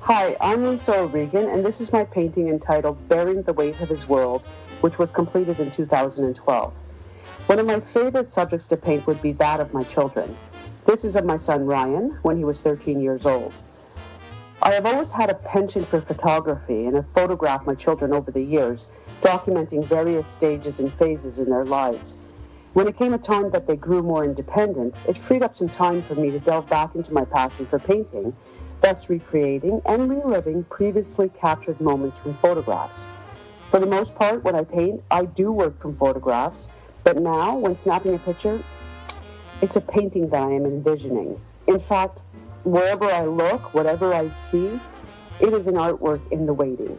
Hi, I'm Lisa O'Regan, and this is my painting entitled Bearing the Weight of His World, which was completed in 2012. One of my favorite subjects to paint would be that of my children. This is of my son Ryan, when he was 13 years old. I have always had a penchant for photography and have photographed my children over the years, documenting various stages and phases in their lives. When it came a time that they grew more independent, it freed up some time for me to delve back into my passion for painting, thus recreating and reliving previously captured moments from photographs. For the most part, when I paint, I do work from photographs, but now, when snapping a picture, it's a painting that I am envisioning. In fact, wherever I look, whatever I see, it is an artwork in the waiting.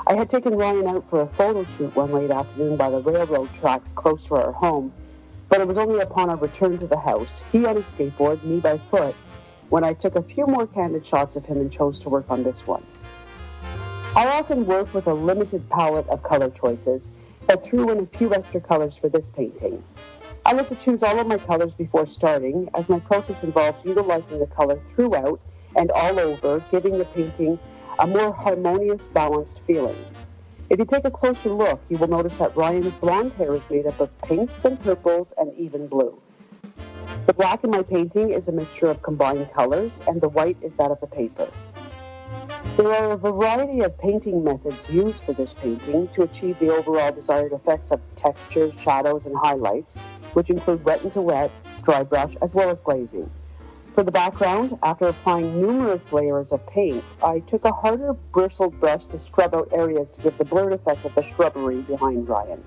I had taken Ryan out for a photo shoot one late afternoon by the railroad tracks close to our home, but it was only upon our return to the house, he on a skateboard, me by foot, when I took a few more candid shots of him and chose to work on this one. I often work with a limited palette of color choices, but threw in a few extra colors for this painting. I like to choose all of my colors before starting, as my process involves utilizing the color throughout and all over, giving the painting a more harmonious, balanced feeling. If you take a closer look, you will notice that Ryan's blonde hair is made up of pinks and purples and even blue. The black in my painting is a mixture of combined colors, and the white is that of the paper. There are a variety of painting methods used for this painting to achieve the overall desired effects of textures, shadows, and highlights, which include wet into wet, dry brush, as well as glazing. For the background, after applying numerous layers of paint, I took a harder bristled brush to scrub out areas to give the blurred effect of the shrubbery behind Ryan.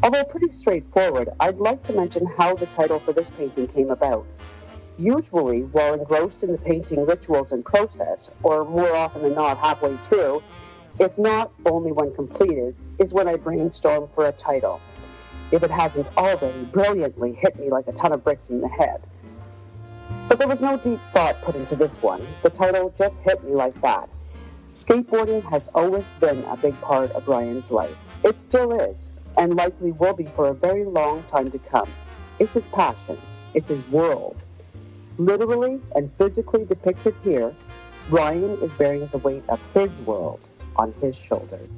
Although pretty straightforward, I'd like to mention how the title for this painting came about. Usually, while engrossed in the painting rituals and process, or more often than not halfway through, if not only when completed, is when I brainstorm for a title, if it hasn't already brilliantly hit me like a ton of bricks in the head. But there was no deep thought put into this one. The title just hit me like that. Skateboarding has always been a big part of Ryan's life. It still is, and likely will be for a very long time to come. It's his passion. It's his world. Literally and physically depicted here, Ryan is bearing the weight of his world on his shoulders.